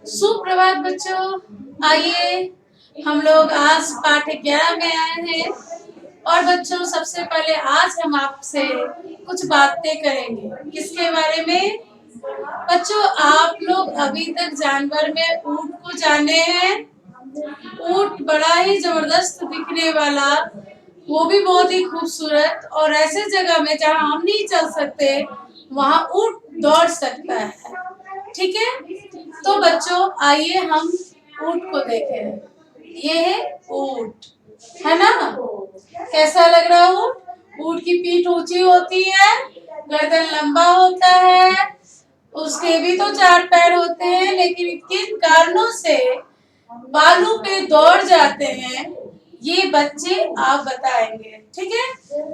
सुप्रभात बच्चों, आइए हम लोग आज पाठ 11 में आए हैं। और बच्चों, सबसे पहले आज हम आपसे कुछ बातें करेंगे। किसके बारे में? बच्चों, आप लोग अभी तक जानवर में ऊंट को जाने हैं। ऊंट बड़ा ही जबरदस्त दिखने वाला, वो भी बहुत ही खूबसूरत, और ऐसे जगह में जहाँ हम नहीं चल सकते वहाँ ऊंट दौड़ सकता है। ठीक है, तो बच्चों आइए हम ऊंट को देखें। ये है ऊंट, है ना? कैसा लग रहा है ऊंट? ऊंट की पीठ ऊंची होती है, गर्दन लंबा होता है, उसके भी तो 4 पैर होते हैं, लेकिन किन कारणों से बालू पे दौड़ जाते हैं ये बच्चे आप बताएंगे। ठीक है,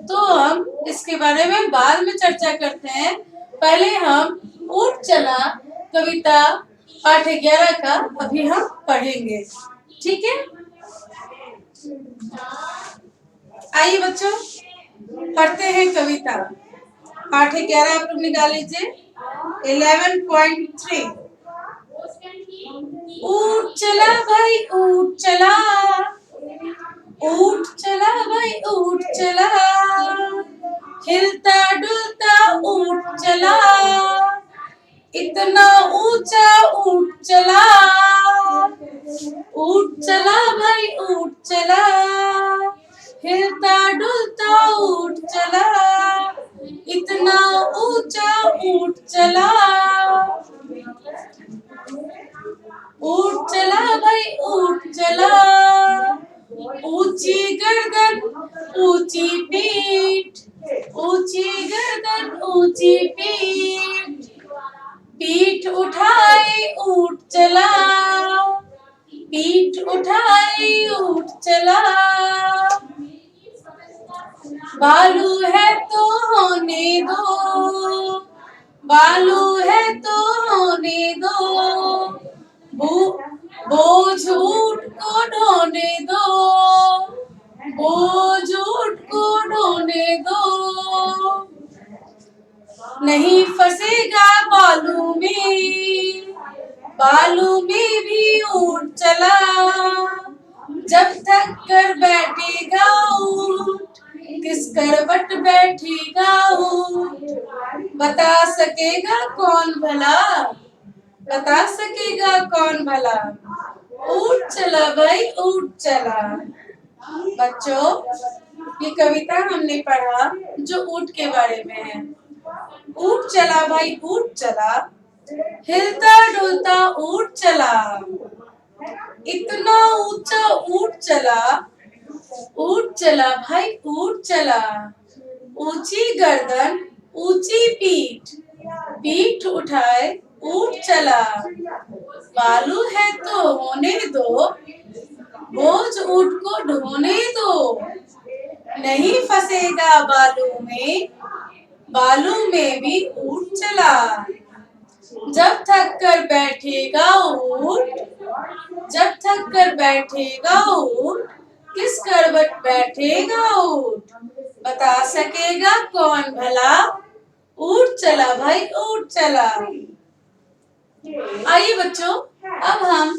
तो हम इसके बारे में बाद में चर्चा करते हैं। पहले हम ऊंट चला कविता पाठ 11 का अभी हम पढ़ेंगे। ठीक है, आइए बच्चों पढ़ते हैं कविता पाठ 11। आप लोग निकाल लीजिए 11.3। ऊंट चला भाई ऊंट चला, ऊंट चला भाई ऊंट चला, हिलता डुलता ऊंट चला, इतना ऊंचा ऊंट चला, ऊंट चला भाई ऊंट चला, हिलता डुलता ऊंट चला, इतना ऊंचा ऊंट चला, ऊंट चला भाई ऊंट चला, ऊंची गर्दन ऊंची पीठ, ऊंची गर्दन ऊंची पीठ, पीठ उठाए ऊंट चला, पीठ उठाए ऊंट चला, बालू है तो होने दो, बालू है तो होने दो, बोझ ऊंट को ढोने दो, बोझ ऊंट को ढोने दो, नहीं फंसेगा बालू में, बालू में भी ऊंट चला, जब थक कर बैठेगा ऊंट किस करवट बैठेगा ऊंट, बता सकेगा कौन भला, बता सकेगा कौन भला, ऊंट चला भाई ऊंट चला। बच्चों, ये कविता हमने पढ़ा जो ऊंट के बारे में है। ऊंट चला भाई ऊंट चला, हिलता डुलता ऊंट चला, इतना ऊंचा ऊंट चला, ऊंट चला भाई ऊंट चला, ऊंची गर्दन ऊंची पीठ, पीठ उठाए ऊंट चला, बालू है तो होने दो, बोझ ऊंट को ढोने दो, नहीं फंसेगा बालू में, बालू में भी ऊंट चला, जब थक कर बैठेगा ऊंट, जब थक कर बैठेगा ऊंट किस करवट बैठेगा ऊंट, बता सकेगा कौन भला, ऊंट चला भाई ऊंट चला। आइए बच्चों, अब हम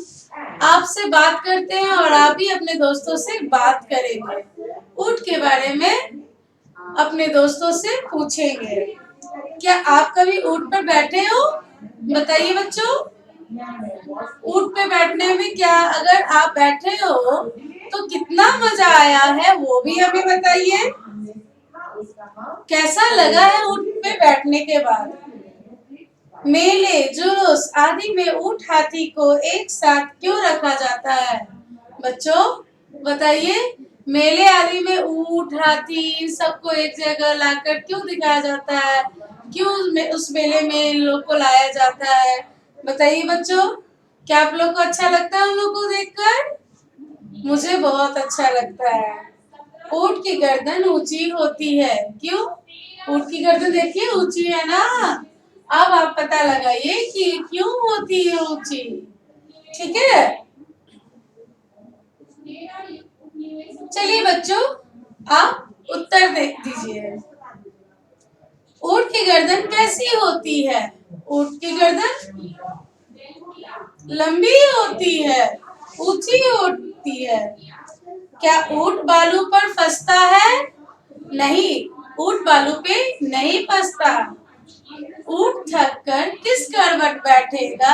आपसे बात करते हैं और आप भी अपने दोस्तों से बात करेंगे। ऊंट के बारे में अपने दोस्तों से पूछेंगे। क्या आप कभी ऊंट पर बैठे हो? बताइए बच्चों, ऊंट पे बैठने में क्या अगर आप बैठे हो तो कितना मजा आया है वो भी हमें बताइए। कैसा लगा है ऊंट पे बैठने के बाद? मेले जुलूस आदि में ऊंट हाथी को एक साथ क्यों रखा जाता है? बच्चों बताइए, मेले आदि में ऊंट हाथी सबको एक जगह लाकर क्यों दिखाया जाता है? क्यों उस मेले में लोग को लाया जाता है? बताइए बच्चों, क्या आप लोग को अच्छा लगता है उन लोग को देखकर? मुझे बहुत अच्छा लगता है। ऊंट की गर्दन ऊंची होती है। क्यों? ऊंट की गर्दन देखिए ऊंची है ना। अब आप पता लगाइए कि क्यों होती है ऊंची। ठीक है, चलिए बच्चों आप उत्तर देख दीजिए। ऊंट की गर्दन कैसी होती है? ऊंट की गर्दन लंबी होती है, ऊंची होती है। क्या ऊंट बालू पर फंसता है? नहीं, ऊंट बालू पे नहीं फंसता। ऊंट थक कर किस करवट बैठेगा?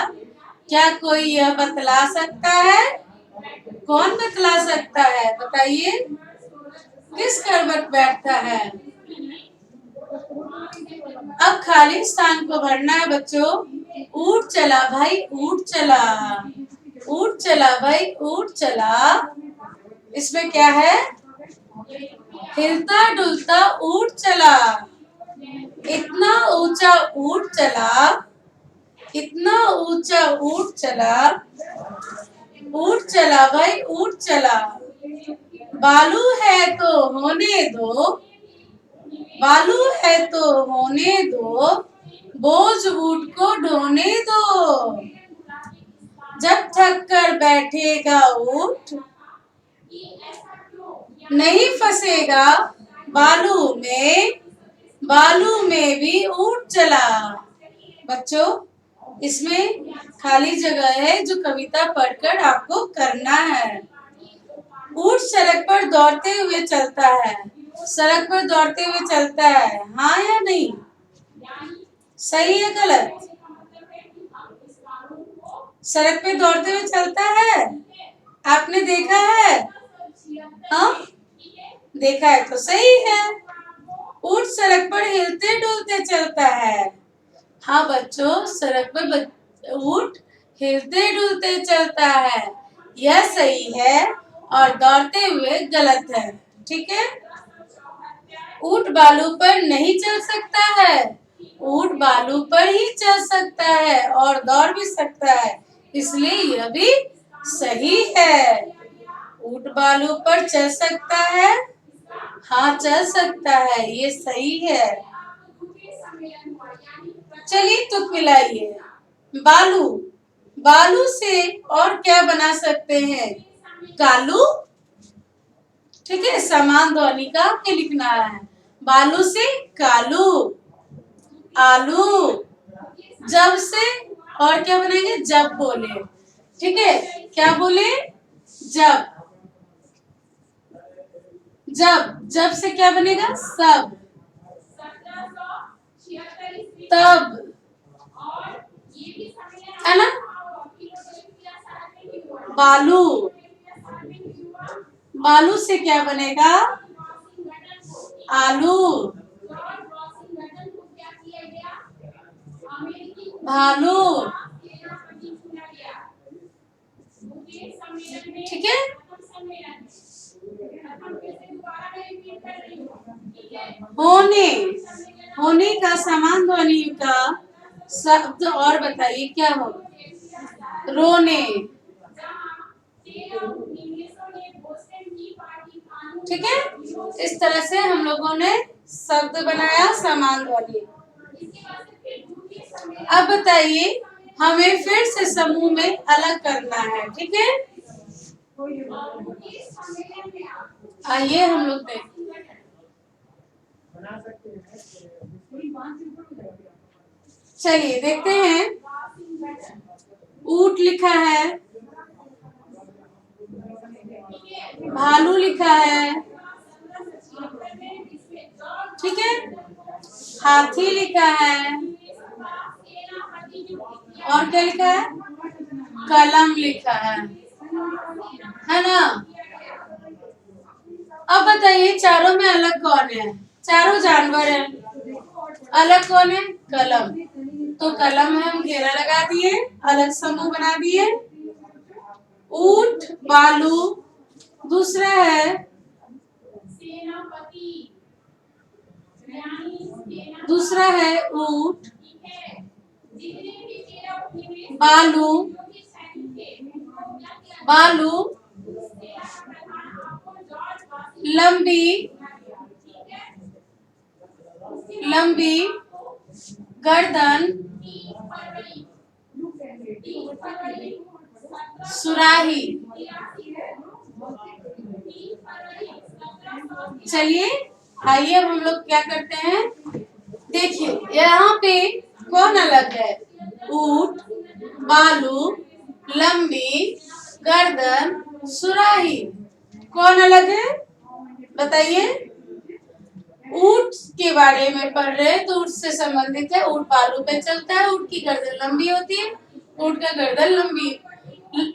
क्या कोई यह बतला सकता है? कौन बतला सकता है, बताइए? किस करवट बैठता है? अब खाली स्थान को भरना है बच्चों। ऊंट चला भाई, ऊंट चला, ऊंट चला भाई, ऊंट चला। इसमें क्या है? हिलता डुलता ऊंट चला, इतना ऊंचा ऊंट चला, इतना ऊंचा ऊंट चला, ऊंट चला भाई, ऊंट चला। बालू है तो होने दो, बालू है तो होने दो, बोझ ऊंट को ढोने दो। जब थक कर बैठेगा ऊंट, नहीं फंसेगा बालू में, बालू में भी ऊंट चला। बच्चों, इसमें खाली जगह है जो कविता पढ़कर आपको करना है। ऊंट सड़क पर दौड़ते हुए चलता है, सड़क पर दौड़ते हुए चलता है, हाँ या नहीं? सही है गलत? सड़क पे दौड़ते हुए चलता है, आपने देखा है? हाँ, देखा है तो सही है। ऊंट सड़क पर हिलते डुलते चलता है, हाँ बच्चों, सड़क पर ऊंट हिलते डुलते चलता है, यह सही है। और दौड़ते हुए गलत है, ठीक है? ऊंट बालू पर नहीं चल सकता है, ऊंट बालू पर ही चल सकता है और दौड़ भी सकता है, इसलिए यह भी सही है। ऊंट बालू पर चल सकता है, हाँ चल सकता है, ये सही है। चलिए तुक मिलाइए। बालू, बालू से और क्या बना सकते हैं? कालू, ठीक है, समान ध्वनि का आपके लिखना है। बालू से कालू, आलू। जब से और क्या बनेंगे? जब बोले, ठीक है, क्या बोले? जब, जब, जब से क्या बनेगा? सब, तब, है ना? बालू, बालू से क्या बनेगा? आलू, भालू, ठीक है? होने, होने का समान ध्वनि का शब्द और बताइए क्या होगा? रोने, ठीक है? इस तरह से हम लोगों ने शब्द बनाया समान ध्वनि। अब बताइए, हमें फिर से समूह में अलग करना है, ठीक है? आइए हम लोग देखें। चलिए देखते हैं। ऊंट लिखा है, भालू लिखा है, ठीक है, हाथी लिखा है, और क्या लिखा है? कलम लिखा है ना? अब बताइए चारों में अलग कौन है? चारों जानवर हैं, अलग कौन है? कलम। तो कलम है, हम घेरा लगा दिए, अलग समूह बना दिए। ऊंट, बालू, दूसरा है, दूसरा है ऊंट, बालू, बालू, लंबी, लंबी गर्दन, सुराही। चलिए आइए अब हम लोग क्या करते हैं, देखिए यहाँ पे कौन अलग है? ऊंट, बालू, लंबी गर्दन, सुराही। कौन अलग है बताइए? ऊंट के बारे में पढ़ रहे हैं तो ऊंट से संबंधित है। ऊंट बालू पे चलता है, ऊंट की गर्दन लंबी होती है, ऊंट का गर्दन लंबी।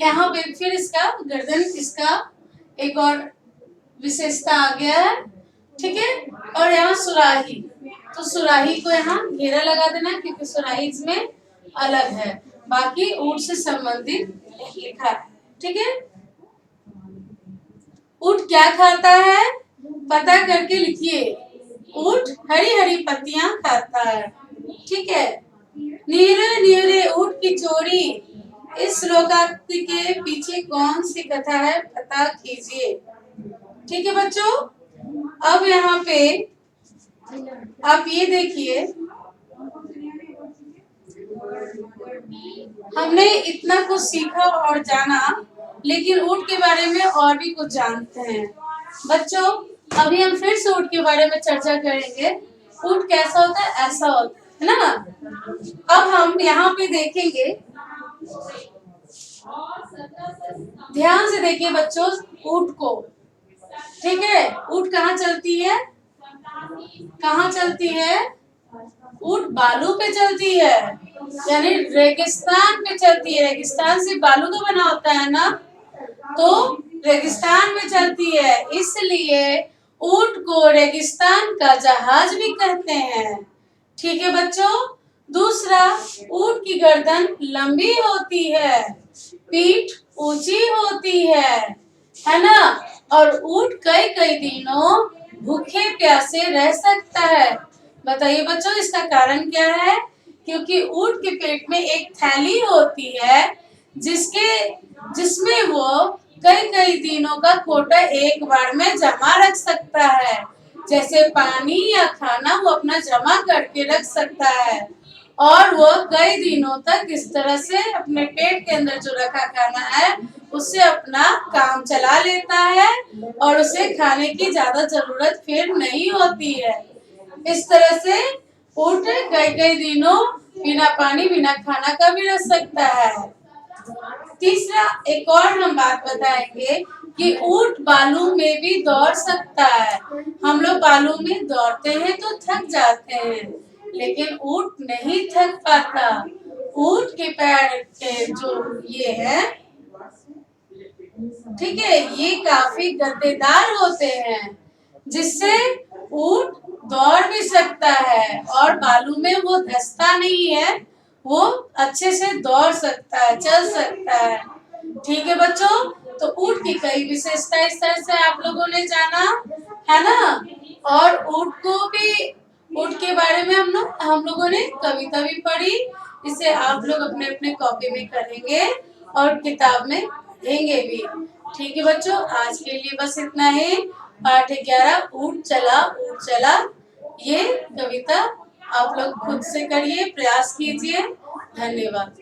यहाँ पे फिर इसका गर्दन, इसका एक और विशेषता आ गया है, ठीक है। और यहाँ सुराही, तो सुराही को यहाँ घेरा लगा देना क्योंकि सुराही इसमें अलग है, बाकी ऊंट से संबंधित लिखा है, ठीक है। ऊंट क्या खाता है पता करके लिखिए। ऊंट हरी हरी पत्तियां खाता है, ठीक है। नीरे नीरे ऊंट की जोड़ी, इस श्लोकाक्ति के पीछे कौन सी कथा है पता कीजिए, ठीक है बच्चों। अब यहाँ पे आप ये देखिए, हमने इतना कुछ सीखा और जाना, लेकिन ऊंट के बारे में और भी कुछ जानते हैं बच्चों। अभी हम फिर से ऊंट के बारे में चर्चा करेंगे। ऊंट कैसा होता है, ऐसा होता है ना। अब हम यहाँ पे देखेंगे, ध्यान से देखिए बच्चों ऊंट को, ठीक है। ऊंट कहाँ चलती है, कहाँ चलती है? ऊंट बालू पे चलती है, यानी रेगिस्तान पे चलती है। रेगिस्तान से बालू तो बना होता है ना, तो रेगिस्तान में चलती है, इसलिए ऊंट को रेगिस्तान का जहाज भी कहते हैं, ठीक है बच्चों। दूसरा, ऊंट की गर्दन लंबी होती है, पीठ ऊंची होती है ना। और ऊंट कई कई दिनों भूखे प्यासे रह सकता है। बताइए बच्चों इसका कारण क्या है? क्योंकि ऊंट के पेट में एक थैली होती है जिसमें वो कई कई दिनों का कोटा एक बार में जमा रख सकता है। जैसे पानी या खाना वो अपना जमा करके रख सकता है, और वो कई दिनों तक इस तरह से अपने पेट के अंदर जो रखा खाना है उससे अपना काम चला लेता है, और उसे खाने की ज्यादा जरूरत फिर नहीं होती है। इस तरह से ऊंट कई कई दिनों बिना पानी बिना खाना का भी रह सकता है। तीसरा, एक और हम बात बताएंगे कि ऊंट बालू में भी दौड़ सकता है। हम लोग बालू में दौड़ते हैं तो थक जाते हैं, लेकिन ऊंट नहीं थक पाता। ऊंट के पैर के जो ये है, ठीक है, ये काफी गद्देदार होते हैं, जिससे ऊंट दौड़ भी सकता है और बालू में वो धंसता नहीं है, वो अच्छे से दौड़ सकता है, चल सकता है, ठीक है बच्चों। तो ऊंट की कई विशेषता इस तरह से आप लोगों ने जाना है ना। और ऊंट के बारे में हम लोगों ने कविता भी पढ़ी, इसे आप लोग अपने अपने कॉपी में करेंगे और किताब में पढ़ेंगे भी, ठीक है बच्चों। आज के लिए बस इतना ही। पाठ 11 ऊंट चला, ये कविता आप लोग खुद से करिए, प्रयास कीजिए। धन्यवाद।